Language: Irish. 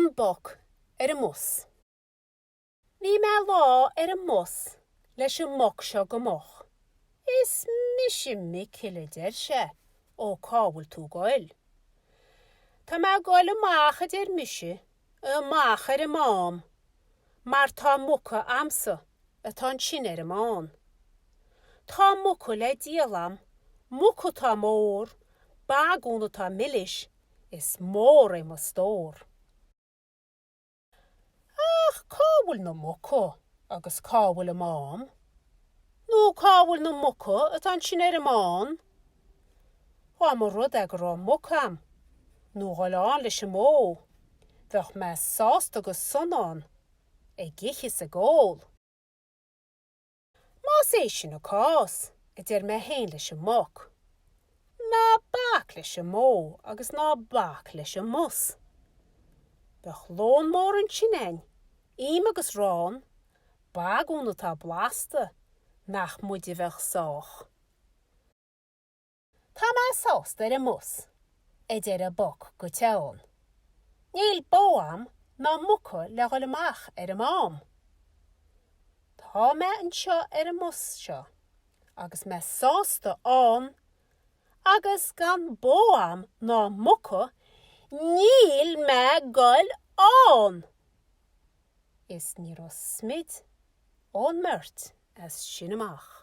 An Boc y mus. Ní me lá y mus leis moc seo go moch. Is mi cileidir se ó cábhail tú gail. Tá me gail machad mise, mach mám, mar tá muca amsa atá sin mán. Tá muca le díalam, muca tá mór, bagúna tá millis, is mór mo stór. Ach, cábhail na muca agus cábhail mám. Nó cábhail na muca atá sin mán. Tá mar rud ag rá mucam, nó gáilán leis mó, bheith me sásta agus sonán, ag gichas a gáil. Más é sin a cás, me héin leis moc. Ná bac leis mó agus ná bac leis mus. Bheith lón mór an sin im agus rán, bagúna tá blasta, nach muide bheith sách. Tá me sásta mus, a boc go teán. Níl bóam ná muca le gáil amach mám. Tá me an seo mus seo, agus me sásta an, agus gan bóam ná muca, níl me gail an. Is ní smid ón mert as sin amach.